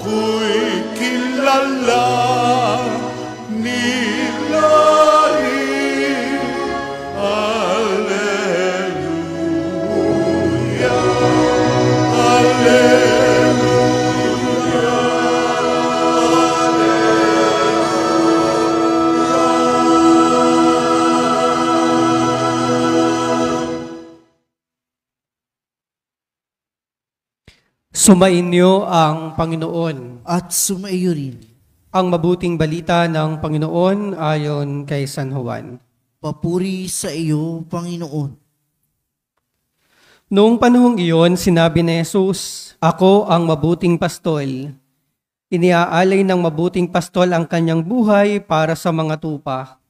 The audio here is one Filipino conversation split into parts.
ako'y kilala nila rin. Alleluia, Alleluia, Sumainyo ang Panginoon. At sumaiyo rin. Ang mabuting balita ng Panginoon ayon kay San Juan. Papuri sa iyo, Panginoon. Noong panahong iyon, sinabi ni Jesus, "Ako ang mabuting pastol. Iniaalay ng mabuting pastol ang kanyang buhay para sa mga tupa.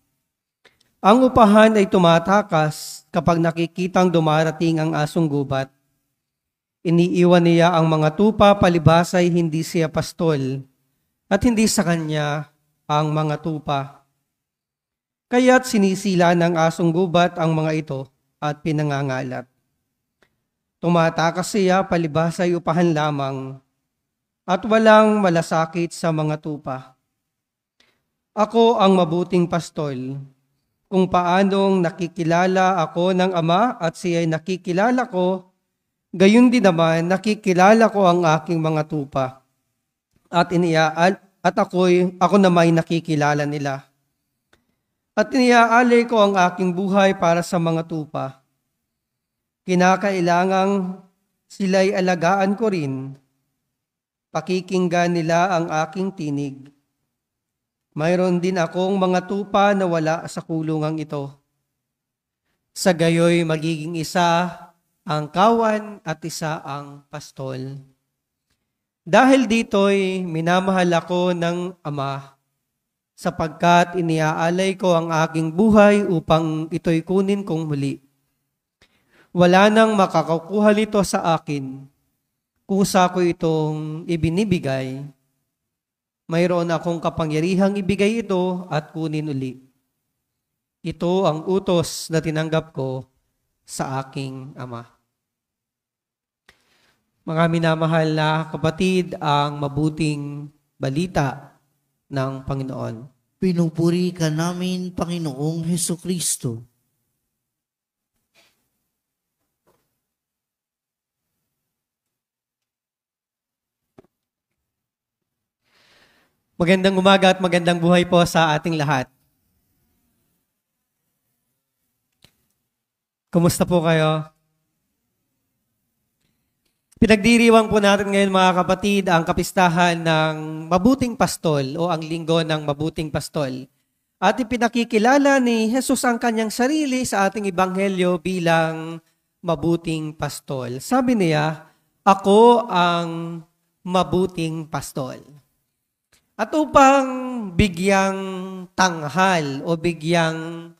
Ang upahan ay tumatakas kapag nakikitang dumarating ang asong gubat. Iniiwan niya ang mga tupa palibhas ay hindi siya pastol, at hindi sa kanya ang mga tupa. Kaya't sinisila ng asong gubat ang mga ito at pinangangalat. Tumatakas siya palibhas ay upahan lamang, at walang malasakit sa mga tupa. Ako ang mabuting pastol, kung paanong nakikilala ako ng Ama at siya ay nakikilala ko, gayon din naman, nakikilala ko ang aking mga tupa, at ako naman nakikilala nila. At iniaalay ko ang aking buhay para sa mga tupa. Kinakailangang sila'y alagaan ko rin. Pakikinggan nila ang aking tinig. Mayroon din akong mga tupa na wala sa kulungang ito. Sa gayoy magiging isa ang kawan at isa ang pastol. Dahil dito'y minamahal ako ng Ama, sapagkat iniaalay ko ang aking buhay upang ito'y kunin kong muli. Wala nang makakakuha nito sa akin, kusa ko itong ibinibigay. Mayroon akong kapangyarihang ibigay ito at kunin uli. Ito ang utos na tinanggap ko sa aking Ama." Mga minamahal na kapatid, ang mabuting balita ng Panginoon. Pinupuri ka namin, Panginoong Hesukristo. Magandang umaga at magandang buhay po sa ating lahat. Kumusta po kayo? Pinagdiriwang po natin ngayon mga kapatid ang kapistahan ng Mabuting Pastol o ang Linggo ng Mabuting Pastol. At ipinakikilala ni Jesus ang kanyang sarili sa ating Ebanghelyo bilang Mabuting Pastol. Sabi niya, "Ako ang Mabuting Pastol." At upang bigyang tanghal o bigyang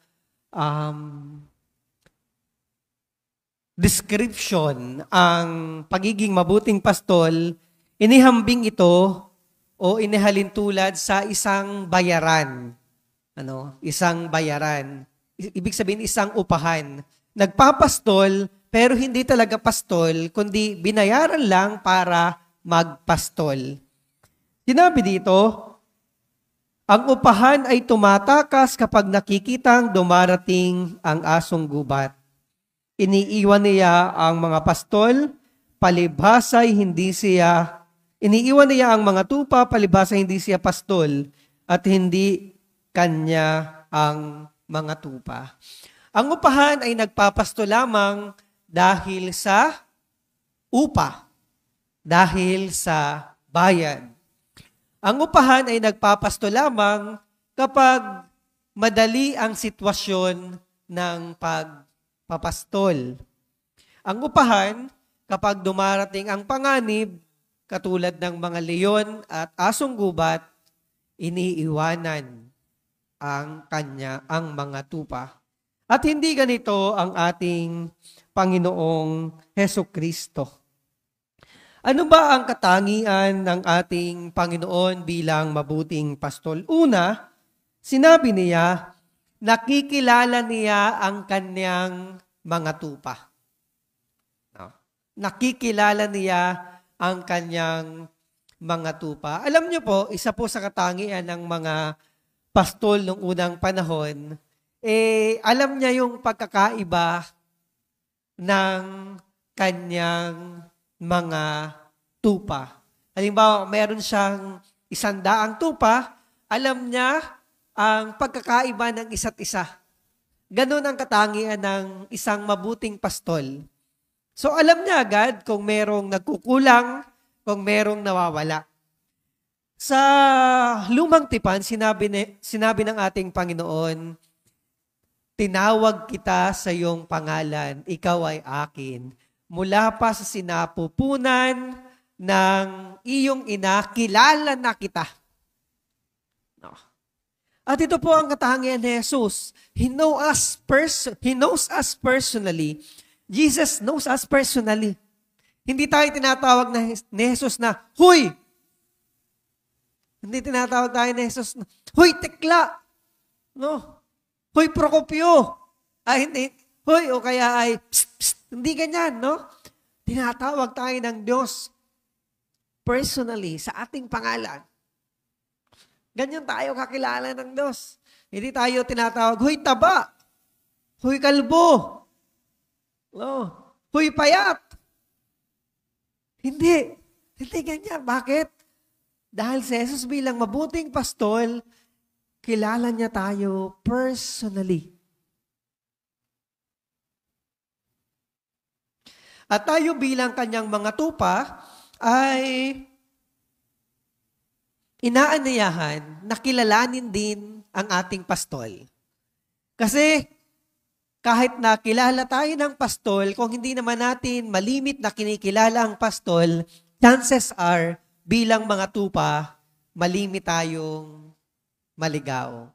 description ang pagiging mabuting pastol, inihambing ito o inihalin tulad sa isang bayaran. Isang bayaran. Ibig sabihin isang upahan. Nagpapastol pero hindi talaga pastol, kundi binayaran lang para magpastol. Sinabi dito, ang upahan ay tumatakas kapag nakikitang dumarating ang asong gubat. Iniiwan niya ang mga pastol, palibhasay iniiwan niya ang mga tupa, palibhasay hindi siya pastol, at hindi kanya ang mga tupa. Ang upahan ay nagpapastol lamang dahil sa upa, dahil sa bayad. Ang upahan ay nagpapastol lamang kapag madali ang sitwasyon ng pagpapastol. Ang upahan, kapag dumarating ang panganib, katulad ng mga leon at asong gubat, iniiwanan ang mga tupa. At hindi ganito ang ating Panginoong Hesukristo. Ano ba ang katangian ng ating Panginoon bilang mabuting pastol? Una, sinabi niya, nakikilala niya ang kanyang mga tupa. Nakikilala niya ang kanyang mga tupa. Alam niyo po, isa po sa katangian ng mga pastol nung unang panahon, alam niya yung pagkakaiba ng kanyang mga tupa. Halimbawa, meron siyang 100 tupa, alam niya ang pagkakaiba ng isa't isa. Ganon ang katangian ng isang mabuting pastol. So alam niya agad kung merong nagkukulang, kung merong nawawala. Sa lumang tipan, sinabi ng ating Panginoon, tinawag kita sa iyong pangalan, ikaw ay akin. Mula pa sa sinapupunan ng iyong ina, kilala na kita. No. At ito po ang katangian ni Jesus. He knows us personally. Jesus knows us personally. Hindi tayo tinatawag ni Jesus na, huy! Hindi tinatawag tayo ni Jesus na, huy, tekla! No? Huy, Procopio! Hindi. Huy, o kaya ay, psst, psst. Hindi ganyan, no? Tinatawag tayo ng Diyos personally sa ating pangalan. Ganyan tayo kakilala ng Diyos. Hindi tayo tinatawag, huy, taba! Huy, kalbo! No. Huy, payat! Hindi. Hindi ganyan. Bakit? Dahil si Jesus bilang mabuting pastol, kilala niya tayo personally. At tayo bilang kanyang mga tupa ay inaanyayahan na kilalanin din ang ating pastol. Kasi kahit na kilala tayo ng pastol, kung hindi naman natin malimit na kinikilala ang pastol, chances are, bilang mga tupa, malimit tayong maligaw.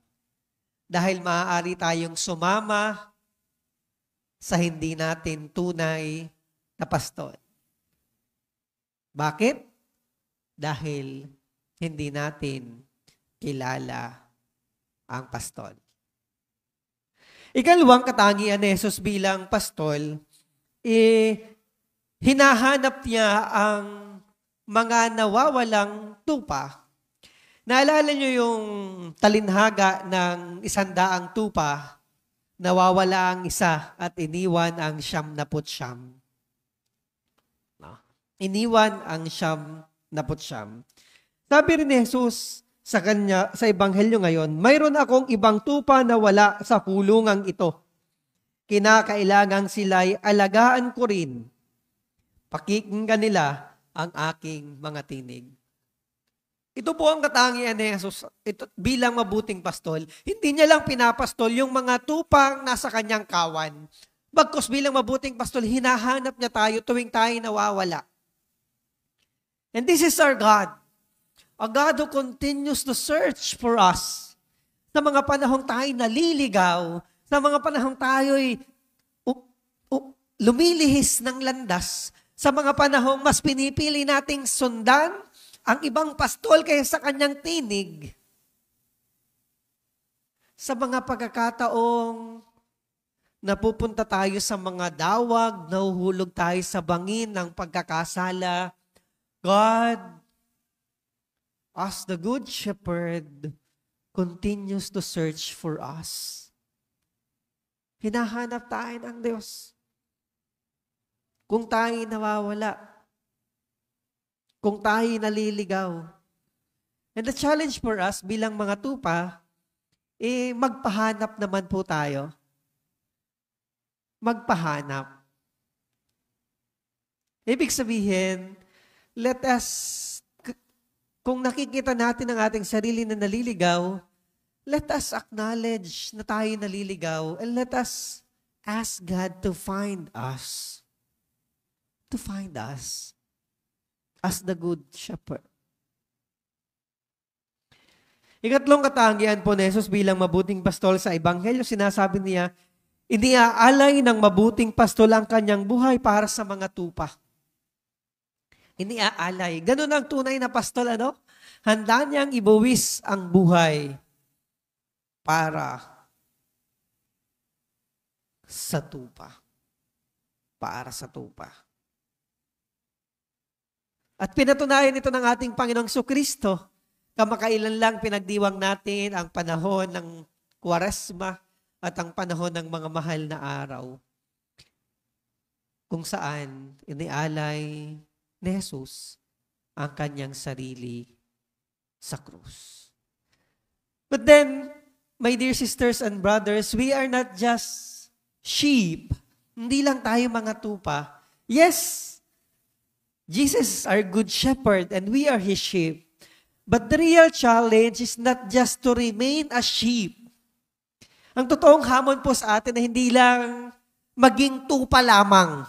Dahil maaari tayong sumama sa hindi natin tunay na pastol. Bakit? Dahil hindi natin kilala ang pastol. Ikalawang katangian ni Jesus bilang pastol, hinahanap niya ang mga nawawalang tupa. Naalala niyo yung talinhaga ng 100 tupa, nawawala ang isa at iniwan ang 99. No? Iniwan ang 99. Sabi rin ni Jesus, sa ebanghelyo ngayon, mayroon akong ibang tupa na wala sa kulungang ito. Kinakailangang sila'y alagaan ko rin. Pakikinggan nila ang aking mga tinig. Ito po ang katangian ni Jesus bilang mabuting pastol. Hindi niya lang pinapastol yung mga tupang nasa kanyang kawan. Bagkus bilang mabuting pastol, hinahanap niya tayo tuwing tayo nawawala. And this is our God. A God who continues to search for us. Sa mga panahong tayo naliligaw, sa mga panahong tayo'y lumilihis ng landas, sa mga panahong mas pinipili nating sundan ang ibang pastol kaysa sa kanyang tinig. Sa mga pagkakataong napupunta tayo sa mga dawag, nahuhulog tayo sa bangin ng pagkakasala, God, as the Good Shepherd, continues to search for us. Hinahanap tayo ng Diyos. Kung tayo nawawala, kung tayo naliligaw. And the challenge for us bilang mga tupa, magpahanap naman po tayo. Magpahanap. Ibig sabihin, let us, kung nakikita natin ang ating sarili na naliligaw, let us acknowledge na tayo naliligaw and let us ask God to find us. To find us as the Good Shepherd. Ikatlong katangian po ni Jesus bilang mabuting pastol sa Ebanghelyo, sinasabi niya, iniaalay ng mabuting pastol ang kanyang buhay para sa mga tupa. Iniaalay. Ganun ang tunay na pastol, ano? Handa niyang ibuwis ang buhay para sa tupa. Para sa tupa. At pinatunayan ito ng ating Panginoong Kristo. Kamakailan lang pinagdiwang natin ang panahon ng Kwaresma at ang panahon ng mga mahal na araw kung saan inialay ni Jesus ang kanyang sarili sa krus. But then, my dear sisters and brothers, we are not just sheep. Hindi lang tayo mga tupa. Yes, Jesus is our good shepherd and we are His sheep. But the real challenge is not just to remain a sheep. Ang totoong hamon po sa atin na hindi lang maging tupa lamang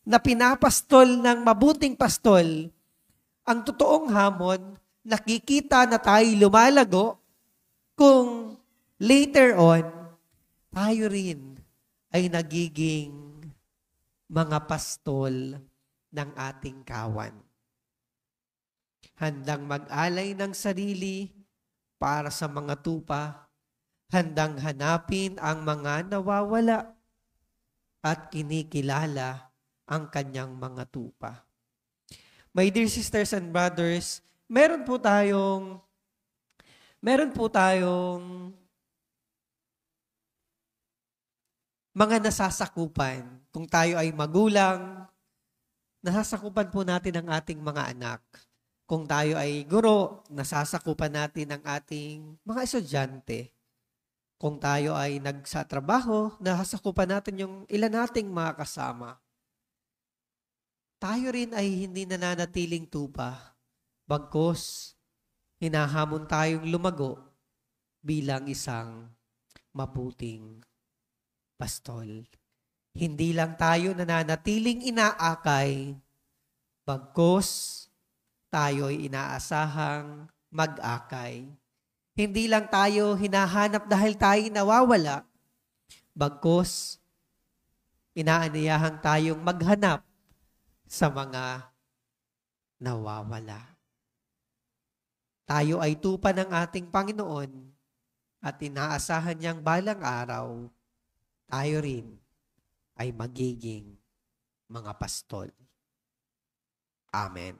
na pinapastol ng mabuting pastol. Ang totoong hamon, nakikita na tayo lumalago kung later on, tayo rin ay nagiging mga pastol ng ating kawan. Handang mag-alay ng sarili para sa mga tupa, handang hanapin ang mga nawawala at kinikilala ang kanyang mga tupa. My dear sisters and brothers, meron po tayong mga nasasakupan. Kung tayo ay magulang, nasasakupan po natin ang ating mga anak. Kung tayo ay guro, nasasakupan natin ang ating mga estudyante. Kung tayo ay nagsatrabaho, nasasakupan natin yung ilan nating mga kasama. Tayo rin ay hindi nananatiling tupa. Bagkus, hinahamon tayong lumago bilang isang mabuting pastol. Hindi lang tayo nananatiling inaakay, bagkus tayo ay inaasahang mag-akay. Hindi lang tayo hinahanap dahil tayo nawawala, bagkus inaanyayahan tayong maghanap sa mga nawawala. Tayo ay tupa ng ating Panginoon at inaasahan niyang balang araw, tayo rin ay magiging mga pastol. Amen.